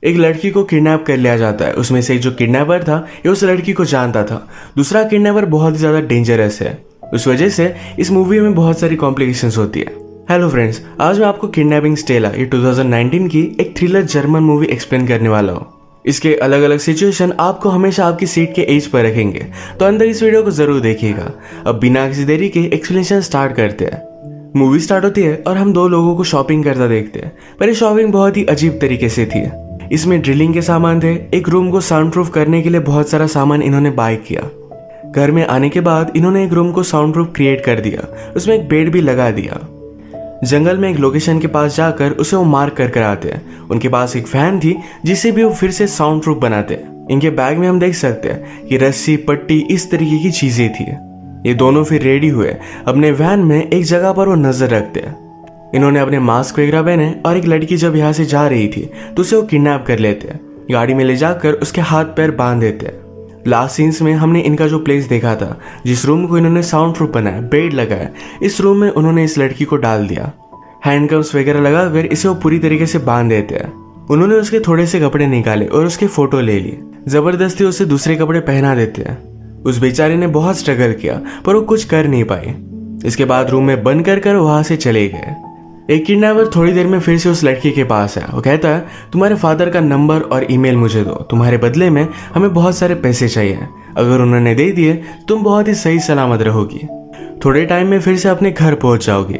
एक लड़की को किडनैप कर लिया जाता है। उसमें से एक जो किडनैपर था ये उस लड़की को जानता था। दूसरा किडनैपर बहुत ही ज्यादा डेंजरस है। उस वजह से इस मूवी में बहुत सारी कॉम्प्लिकेशंस होती है। हेलो फ्रेंड्स, आज मैं आपको किडनैपिंग स्टेला ये 2019 की एक थ्रिलर जर्मन मूवी एक्सप्लेन करने वाला हूँ। इसके अलग अलग सिचुएशन आपको हमेशा आपकी सीट के एज पर रखेंगे, तो अंदर इस वीडियो को जरूर देखिएगा। अब बिना किसी देरी के एक्सप्लेनेशन स्टार्ट करते हैं। मूवी स्टार्ट होती है और हम दो लोगों को शॉपिंग करता देखते हैं, पर ये शॉपिंग बहुत ही अजीब तरीके से थी। इसमें ड्रिलिंग के सामान थे। एक रूम को साउंड प्रूफ करने के लिए बहुत सारा सामान इन्होंने बाय किया। घर में आने के बाद इन्होंने एक रूम को साउंड प्रूफ क्रिएट कर दिया। उसमें एक बेड भी लगा दिया। जंगल में एक लोकेशन के पास जाकर उसे वो मार्क कर आते हैं। उनके पास एक फैन थी जिसे भी वो फिर से साउंड प्रूफ बनाते हैं। इनके बैग में हम देख सकते हैं कि रस्सी, पट्टी, इस तरीके की चीजें थी। ये दोनों फिर रेडी हुए। अपने वैन में एक जगह पर वो नजर रखते हैं। इन्होंने अपने मास्क वगैरह पहने और एक लड़की जब यहाँ से जा रही थी तो उसे वो किडनैप कर लेते हैं। गाड़ी में ले जाकर उसके हाथ पैर बांध देते हैं। लास्ट सीन्स में हमने इनका जो प्लेस देखा था, जिस रूम को इन्होंने साउंड प्रूफ बनाया, बेड लगाया, इस रूम में उन्होंने इस लड़की को डाल दिया। हैंडकफ्स वगैरह लगाकर इसे वो पूरी तरीके से बांध देते हैं। उन्होंने उसके थोड़े से कपड़े निकाले और उसके फोटो ले लिए। जबरदस्ती उसे दूसरे कपड़े पहना देते हैं। उस बेचारे ने बहुत स्ट्रगल किया पर वो कुछ कर नहीं पाई। इसके बाद रूम में बंद कर वहां से चले गए। एक किडनैपर थोड़ी देर में फिर से उस लड़की के पास है। वो कहता है, तुम्हारे फादर का नंबर और ईमेल मुझे दो, तुम्हारे बदले में हमें बहुत सारे पैसे चाहिए। अगर उन्होंने दे दिए तुम बहुत ही सही सलामत रहोगी। थोड़े टाइम में फिर से अपने घर पहुंच जाओगी।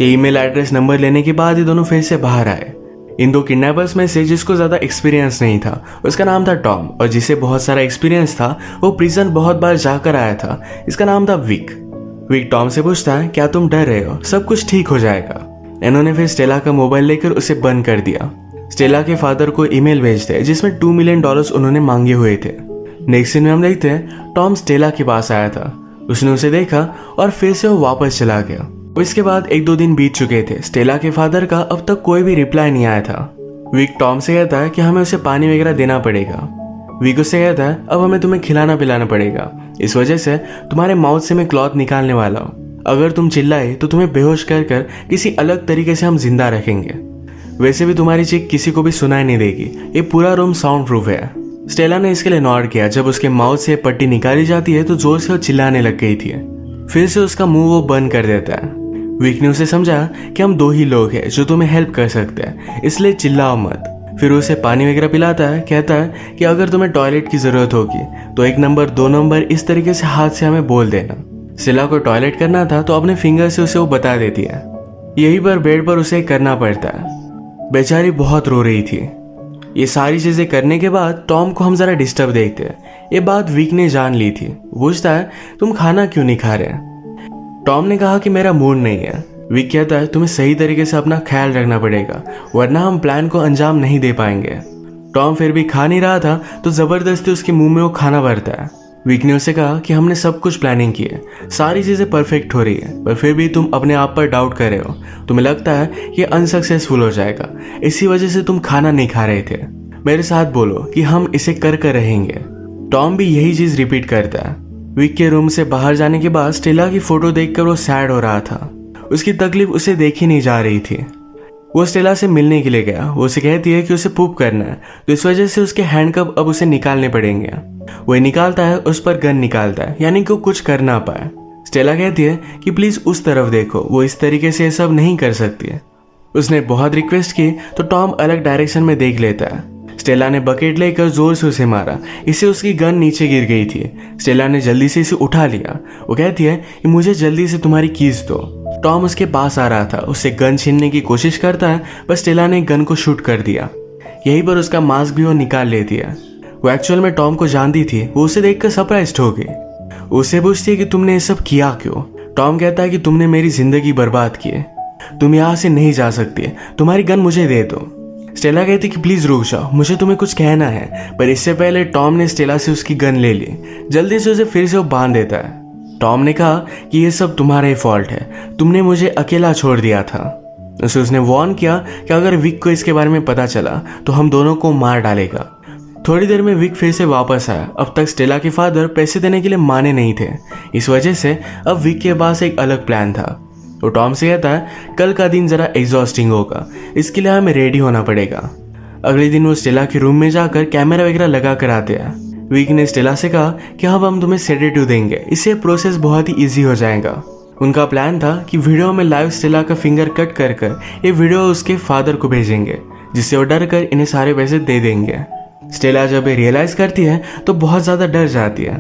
ये ईमेल एड्रेस नंबर लेने के बाद ये दोनों फिर से बाहर आए। इन दो किडनैपर्स में से जिसको ज्यादा एक्सपीरियंस नहीं था उसका नाम था टॉम, और जिसे बहुत सारा एक्सपीरियंस था वो प्रिजन बहुत बार जाकर आया था, इसका नाम था विक। विक टॉम से पूछता है, क्या तुम डर रहे हो? सब कुछ ठीक हो जाएगा। इन्होंने फिर स्टेला का मोबाइल लेकर उसे बंद कर दिया। स्टेला के फादर को ईमेल भेजते हैं जिसमें $2 मिलियन उन्होंने मांगे हुए थे। नेक्स्ट सीन में हम देखते हैं टॉम स्टेला के पास आया था। उसने उसे देखा और फिर से वो वापस चला गया। इसके बाद 1-2 दिन बीत चुके थे। स्टेला के फादर का अब तक कोई भी रिप्लाई नहीं आया था। विक टॉम से कहता है कि हमें उसे पानी वगैरह देना पड़ेगा। विक उससे कहता है, अब हमें तुम्हें खिलाना पिलाना पड़ेगा, इस वजह से तुम्हारे माउथ से मैं क्लॉथ निकालने वाला हूँ। अगर तुम चिल्लाए तो तुम्हें बेहोश कर किसी अलग तरीके से हम जिंदा रखेंगे। वैसे भी तुम्हारी चीख किसी को भी सुनाई नहीं देगी। ये पूरा रूम साउंड प्रूफ है। स्टेला ने इसके लिए नॉड किया। जब उसके माउथ से पट्टी निकाली जाती है तो जोर से वो चिल्लाने लग गई थी। फिर से उसका मुंह वो बंद कर देता है। विक ने उसे समझा कि हम 2 ही लोग हैं जो तुम्हें हेल्प कर सकते हैं, इसलिए चिल्लाओ मत। फिर उसे पानी वगैरह पिलाता है। कहता है कि अगर तुम्हें टॉयलेट की जरूरत होगी तो 1 नंबर 2 नंबर इस तरीके से हाथ से हमें बोल देना। स्टेला को टॉयलेट करना था तो अपने फिंगर से उसे वो बता देती है। यही पर बेड पर उसे करना पड़ता है। बेचारी बहुत रो रही थी। ये सारी चीजें करने के बाद टॉम को हम जरा डिस्टर्ब देखते हैं। ये बात विक ने जान ली थी। पूछता है, तुम खाना क्यों नहीं खा रहे? टॉम ने कहा कि मेरा मूड नहीं है। विक कहता है, तुम्हें सही तरीके से अपना ख्याल रखना पड़ेगा, वरना हम प्लान को अंजाम नहीं दे पाएंगे। टॉम फिर भी खा नहीं रहा था तो जबरदस्ती उसके मुंह में वो खाना भरता है। विक ने उसे कहा कि हमने सब कुछ प्लानिंग की है, सारी चीजें परफेक्ट हो रही है, पर फिर भी तुम अपने आप पर डाउट कर रहे हो। तुम्हें लगता है ये अनसक्सेसफुल हो जाएगा, इसी वजह से तुम खाना नहीं खा रहे थे। मेरे साथ बोलो कि हम इसे कर रहेंगे। टॉम भी यही चीज रिपीट करता है। विक के रूम से बाहर जाने के बाद स्टेला की फोटो देखकर वो सैड हो रहा था। उसकी तकलीफ उसे देखी नहीं जा रही थी। वो स्टेला से मिलने के लिए गया। वो उसे कहती है कि उसे पूप करना है, तो इस वजह से उसके हैंडकफ अब उसे निकालने पड़ेंगे। वो निकालता है, उस पर गन निकालता है, यानी कि वो कुछ कर ना पाए। स्टेला कहती है कि प्लीज उस तरफ देखो, वो इस तरीके से सब नहीं कर सकती है। उसने बहुत रिक्वेस्ट की तो टॉम अलग डायरेक्शन में देख लेता है। स्टेला ने बकेट लेकर जोर से उसे मारा। इससे उसकी गन नीचे गिर गई थी। स्टेला ने जल्दी से इसे उठा लिया। वो कहती है कि मुझे जल्दी से तुम्हारी कीज दो। टॉम उसके पास आ रहा था, उससे गन छीनने की कोशिश करता है, पर स्टेला ने गन को शूट कर दिया। यहीं पर उसका मास्क भी वो निकाल लेती है। वो एक्चुअल में टॉम को जानती थी। वो उसे देखकर सरप्राइज्ड हो गई। उससे पूछती है कि तुमने ये सब किया क्यों? टॉम कहता है कि तुमने मेरी जिंदगी बर्बाद की है, तुम यहाँ से नहीं जा सकती, तुम्हारी गन मुझे दे दो। स्टेला कहती कि प्लीज रुक जाओ, मुझे तुम्हें कुछ कहना है। पर इससे पहले टॉम ने स्टेला से उसकी गन ले ली। जल्दी से उसे फिर से वो बांध देता है। टॉम ने कहा कि ये सब तुम्हारा ही फॉल्ट है, तुमने मुझे अकेला छोड़ दिया था। उसने वार्न किया कि अगर विक को इसके बारे में पता चला तो हम दोनों को मार डालेगा। थोड़ी देर में विक फिर से वापस आया। अब तक स्टेला के फादर पैसे देने के लिए माने नहीं थे, इस वजह से अब विक के पास एक अलग प्लान था। वो टॉम से कहता है, कल का दिन जरा एग्जॉस्टिंग होगा, इसके लिए हमें रेडी होना पड़ेगा। अगले दिन वो स्टेला के रूम में जाकर कैमरा वगैरह लगा कर आते हैं। विक ने स्टेला से कहा कि अब हम तुम्हें सेडेटिव देंगे, इससे प्रोसेस बहुत ही ईजी हो जाएगा। उनका प्लान था कि वीडियो में लाइव स्टेला का फिंगर कट कर ये वीडियो उसके फादर को भेजेंगे, जिससे वो डर कर इन्हें सारे पैसे दे देंगे। स्टेला जब ये रियलाइज करती है तो बहुत ज्यादा डर जाती है।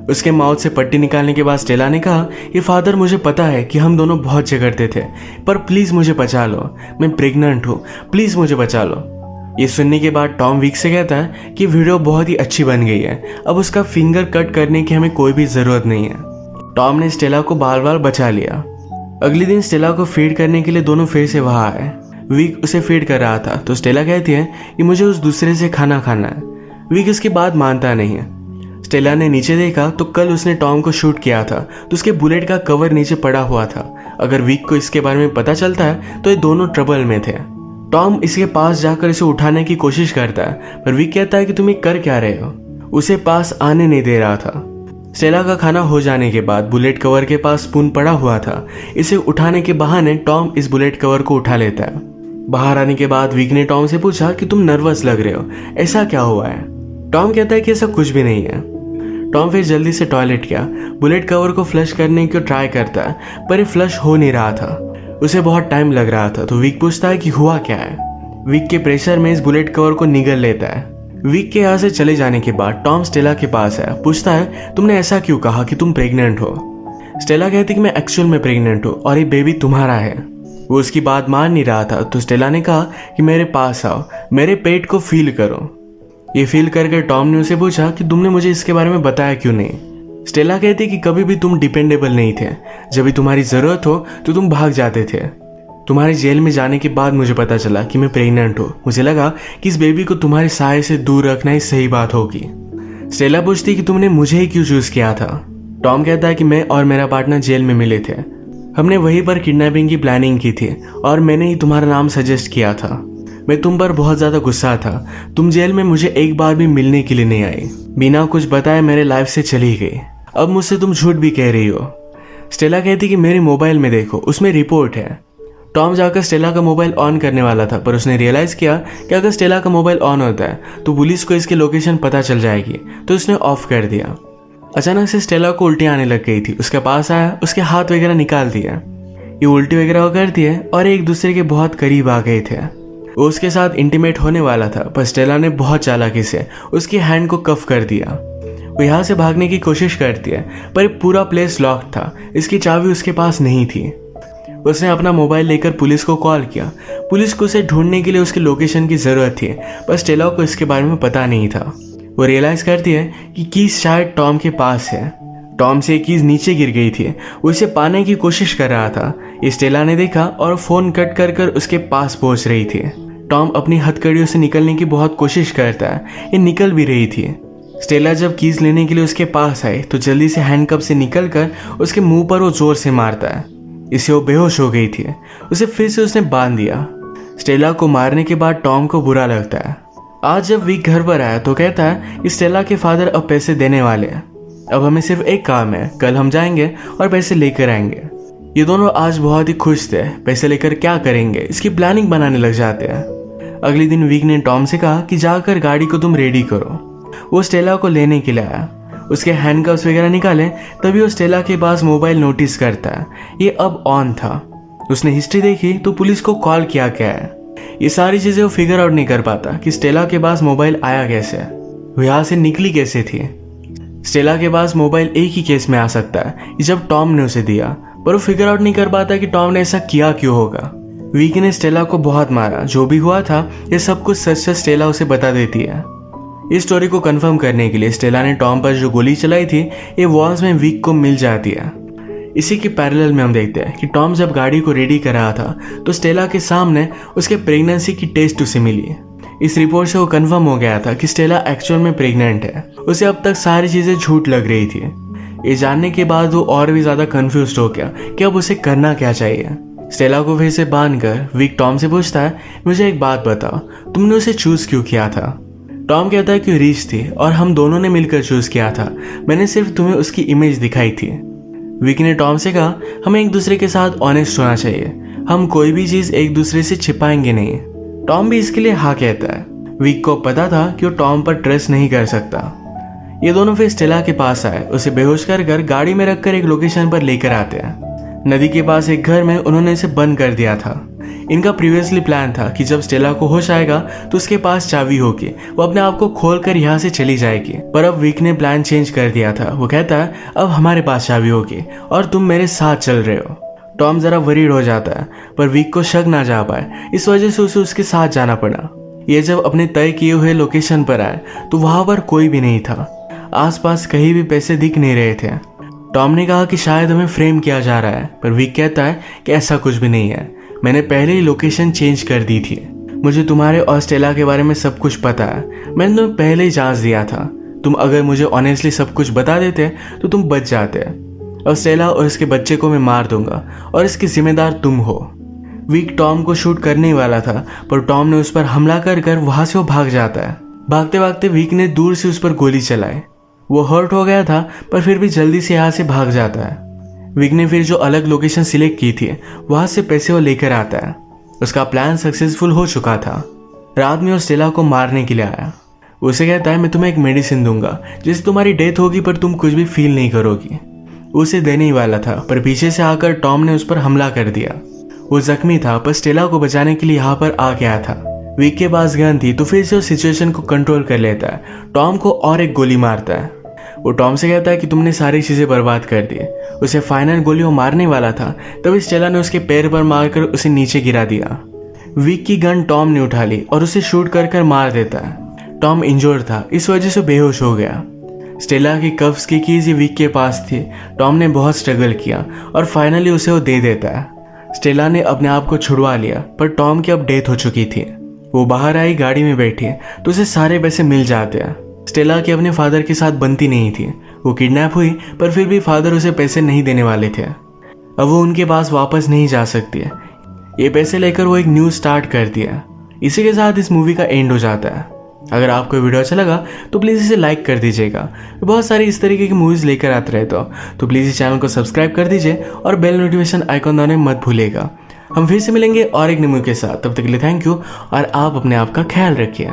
उसके माउथ से पट्टी निकालने के बाद स्टेला ने कहा, ये फादर मुझे पता है कि हम दोनों बहुत झगड़ते थे, पर प्लीज मुझे बचा लो, मैं प्रेग्नेंट हूँ, प्लीज मुझे बचा लो। ये सुनने के बाद टॉम विक से कहता है कि वीडियो बहुत ही अच्छी बन गई है, अब उसका फिंगर कट करने की हमें कोई भी जरूरत नहीं है। टॉम ने स्टेला को बार बार बचा लिया। अगले दिन स्टेला को फीड करने के लिए दोनों फिर से वहां आए। विक उसे फीड कर रहा था तो स्टेला कहती है कि मुझे उस दूसरे से खाना खाना है। विक इसकी बात मानता नहीं है। स्टेला ने नीचे देखा तो कल उसने टॉम को शूट किया था तो उसके बुलेट का कवर नीचे पड़ा हुआ था। अगर विक को इसके बारे में पता चलता है तो ये दोनों ट्रबल में थे। टॉम इसके पास जाकर इसे उठाने की कोशिश करता है, पर विक कहता है कि तुम ये कर क्या रहे हो, उसे पास आने नहीं दे रहा था। स्टेला का खाना हो जाने के बाद बुलेट कवर के पास स्पून पड़ा हुआ था। इसे उठाने के बहाने टॉम इस बुलेट कवर को उठा लेता है। बाहर आने के बाद विक ने टॉम से पूछा कि तुम नर्वस लग रहे हो, ऐसा क्या हुआ है। टॉम कहता है कि ऐसा कुछ भी नहीं है। टॉम फिर जल्दी से टॉयलेट गया, बुलेट कवर को फ्लश करने की ट्राई करता है, पर ये फ्लश हो नहीं रहा था। उसे बहुत टाइम लग रहा था तो विक पूछता है कि हुआ क्या है। विक के प्रेशर में इस बुलेट कवर को निगल लेता है। विक के यहाँ से चले जाने के बाद टॉम स्टेला के पास है, पूछता है तुमने ऐसा क्यों कहा कि तुम प्रेग्नेंट हो। स्टेला कहती कि मैं एक्चुअल में प्रेग्नेंट हूँ और ये बेबी तुम्हारा है। वो उसकी बात मान नहीं रहा था तो स्टेला ने कहा कि मेरे पास आओ, मेरे पेट को फील करो। ये फील करके टॉम ने उसे पूछा कि तुमने मुझे इसके बारे में बताया क्यों नहीं। स्टेला कहती कि कभी भी तुम डिपेंडेबल नहीं थे, जब भी तुम्हारी जरूरत हो तो तुम भाग जाते थे। तुम्हारे जेल में जाने के बाद मुझे पता चला कि मैं प्रेग्नेंट हूँ। मुझे लगा कि इस बेबी को तुम्हारे साये से दूर रखना ही सही बात होगी। स्टेला पूछती कि तुमने मुझे ही क्यों चूज किया था। टॉम कहता है कि मैं और मेरा पार्टनर जेल में मिले थे, हमने वहीं पर किडनैपिंग की प्लानिंग की थी और मैंने ही तुम्हारा नाम सजेस्ट किया था। मैं तुम पर बहुत ज्यादा गुस्सा था, तुम जेल में मुझे एक बार भी मिलने के लिए नहीं आई, बिना कुछ बताए मेरे लाइफ से चली गई। अब मुझसे तुम झूठ भी कह रही हो। स्टेला कहती कि मेरे मोबाइल में देखो, उसमें रिपोर्ट है। टॉम जाकर स्टेला का मोबाइल ऑन करने वाला था, पर उसने रियलाइज किया कि अगर स्टेला का मोबाइल ऑन होता है तो पुलिस को इसकी लोकेशन पता चल जाएगी, तो उसने ऑफ कर दिया। अचानक से स्टेला को उल्टी आने लग गई थी। उसके पास आया, उसके हाथ वगैरह निकाल दिया। ये उल्टी वगैरह करती है और एक दूसरे के बहुत करीब आ गए थे। वो उसके साथ इंटीमेट होने वाला था, पर स्टेला ने बहुत चालाकी से उसकी हैंड को कफ कर दिया। वो यहाँ से भागने की कोशिश करती है, पर पूरा प्लेस लॉक था, इसकी चाबी उसके पास नहीं थी। उसने अपना मोबाइल लेकर पुलिस को कॉल किया। पुलिस को उसे ढूंढने के लिए उसकी लोकेशन की जरूरत थी, पर स्टेला को इसके बारे में पता नहीं था। वो रियलाइज करती है कि कीज शायद टॉम के पास है। टॉम से कीज नीचे गिर गई थी, वो इसे पाने की कोशिश कर रहा था। ये स्टेला ने देखा और फोन कट कर कर उसके पास पहुंच रही थी। टॉम अपनी हथकड़ियों से निकलने की बहुत कोशिश करता है, ये निकल भी रही थी। स्टेला जब कीज लेने के लिए उसके पास आई तो जल्दी से हैंडकफ से निकलकर उसके मुंह पर वो जोर से मारता है। इससे वो बेहोश हो गई थी। उसे फिर से उसने बांध दिया। स्टेला को मारने के बाद टॉम को बुरा लगता है। आज जब विक घर पर आया तो कहता है कि स्टेला के फादर अब पैसे देने वाले हैं, अब हमें सिर्फ एक काम है, कल हम जाएंगे और पैसे लेकर आएंगे। ये दोनों आज बहुत ही खुश थे। पैसे लेकर क्या करेंगे इसकी प्लानिंग बनाने लग जाते हैं। अगले दिन विक ने टॉम से कहा कि जाकर गाड़ी को तुम रेडी करो। वो स्टेला को लेने के लिए आया। उसके हैंडकफ्स वगैरह निकाले, तभी वो स्टेला के पास मोबाइल नोटिस करता है, ये अब ऑन था। उसने हिस्ट्री देखी तो पुलिस को कॉल किया क्या है। ये सारी चीजें वो फिगर आउट नहीं कर पाता कि स्टेला के पास मोबाइल आया कैसे, वो यहाँ से निकली कैसे थी। स्टेला के पास मोबाइल एक ही केस में आ सकता है, जब टॉम ने उसे दिया, पर वो फिगर आउट नहीं कर पाता कि टॉम ने ऐसा किया क्यों होगा। विक ने स्टेला को बहुत मारा, जो भी हुआ था ये सब कुछ सच सच स्टेला उसे बता देती है। इस स्टोरी को कंफर्म करने के लिए स्टेला ने टॉम पर जो गोली चलाई थी ये वॉल्स में विक को मिल जाती है। इसी के पैरेलल में हम देखते हैं कि टॉम जब गाड़ी को रेडी कर रहा था तो स्टेला के सामने उसके प्रेगनेंसी की टेस्ट उसे मिली। इस रिपोर्ट से वो कंफर्म हो गया था कि स्टेला एक्चुअल में प्रेग्नेंट है। उसे अब तक सारी चीजें झूठ लग रही थी। ये जानने के बाद वो और भी ज्यादा कंफ्यूज हो गया कि अब उसे करना क्या चाहिए। स्टेला को फिर से बांधकर विक टॉम से पूछता है, मुझे एक बात बताओ, तुमने उसे चूज क्यों किया था। टॉम कहता है कि रीच थी और हम दोनों ने मिलकर चूज किया था, मैंने सिर्फ तुम्हें उसकी इमेज दिखाई थी। विक ने टॉम से कहा, हमें एक दूसरे के साथ ऑनेस्ट होना चाहिए, हम कोई भी चीज एक दूसरे से छिपाएंगे नहीं। टॉम भी इसके लिए हाँ कहता है। विक को पता था कि वो टॉम पर ट्रस्ट नहीं कर सकता। ये दोनों फिर स्टेला के पास आए, उसे बेहोश कर गाड़ी में रखकर एक लोकेशन पर लेकर आते हैं। नदी के पास एक घर में उन्होंने इसे बंद कर दिया था। इनका प्रीवियसली प्लान था कि जब स्टेला को होश आएगा तो उसके पास चाबी होगी, वो अपने आप को खोलकर यहाँ से चली जाएगी। पर अब विक ने प्लान चेंज कर दिया था। वो कहता है अब हमारे पास चाबी होगी और तुम मेरे साथ चल रहे हो। टॉम जरा वरीड हो जाता है, पर विक को शक ना जा पाए, इस वजह से उसे उसके साथ जाना पड़ा। ये जब अपने तय किए हुए लोकेशन पर आए तो वहां पर कोई भी नहीं था। आसपास कहीं भी पैसे दिख नहीं रहे थे। टॉम ने कहा कि शायद हमें फ्रेम किया जा रहा है, पर विक कहता है कि ऐसा कुछ भी नहीं है, मैंने पहले ही लोकेशन चेंज कर दी थी। मुझे तुम्हारे और स्टेला के बारे में सब कुछ पता है, मैंने तुम्हें पहले ही जांच दिया था। तुम अगर मुझे ऑनेस्टली सब कुछ बता देते तो तुम बच जाते। अब स्टेला और इसके बच्चे को मैं मार दूंगा और इसकी जिम्मेदार तुम हो। विक टॉम को शूट करने ही वाला था, पर टॉम ने उस पर हमला कर वहां से वो भाग जाता है। भागते भागते विक ने दूर से उस पर गोली चलाई। वो हर्ट हो गया था, पर फिर भी जल्दी से यहाँ से भाग जाता है। विक ने फिर जो अलग लोकेशन सिलेक्ट की थी वहां से पैसे वो लेकर आता है। उसका प्लान सक्सेसफुल हो चुका था। रात में वो स्टेला को मारने के लिए आया। उसे कहता है मैं तुम्हें एक मेडिसिन दूंगा जिससे तुम्हारी डेथ होगी पर तुम कुछ भी फील नहीं करोगी। उसे देने ही वाला था, पर पीछे से आकर टॉम ने उस पर हमला कर दिया। वो जख्मी था, पर स्टेला को बचाने के लिए यहाँ पर आ गया था। विक के पास गन थी तो फिर से उस सिचुएशन को कंट्रोल कर लेता है। टॉम को और एक गोली मारता है। वो टॉम से कहता है कि तुमने सारी चीजें बर्बाद कर दी। उसे फाइनल गोली वो मारने वाला था, तभी स्टेला ने उसके पैर पर मारकर उसे नीचे गिरा दिया। विक की गन टॉम ने उठा ली और उसे शूट कर मार देता है। टॉम इंजोर्ड था, इस वजह से बेहोश हो गया। स्टेला की कफ्स की कीज विक के पास थी। टॉम ने बहुत स्ट्रगल किया और फाइनली उसे वो दे देता है। स्टेला ने अपने आप को छुड़वा लिया, पर टॉम की अब डेथ हो चुकी थी। वो बाहर आई, गाड़ी में बैठी तो उसे सारे पैसे मिल जाते हैं। स्टेला की अपने फादर के साथ बनती नहीं थी। वो किडनैप हुई, पर फिर भी फादर उसे पैसे नहीं देने वाले थे। अब वो उनके पास वापस नहीं जा सकती है। ये पैसे लेकर वो एक न्यू स्टार्ट करती है। इसी के साथ इस मूवी का एंड हो जाता है। अगर आपको वीडियो अच्छा लगा तो प्लीज़ इसे लाइक कर दीजिएगा। बहुत सारी इस तरीके की मूवीज़ लेकर आते रहे तो प्लीज़ इस चैनल को सब्सक्राइब कर दीजिए और बेल नोटिफिकेशन आइकॉन दबाने मत भूलिएगा। हम फिर से मिलेंगे और एक न्यू मूवी के साथ। तब तक के लिए थैंक यू और आप अपने आप का ख्याल रखिए।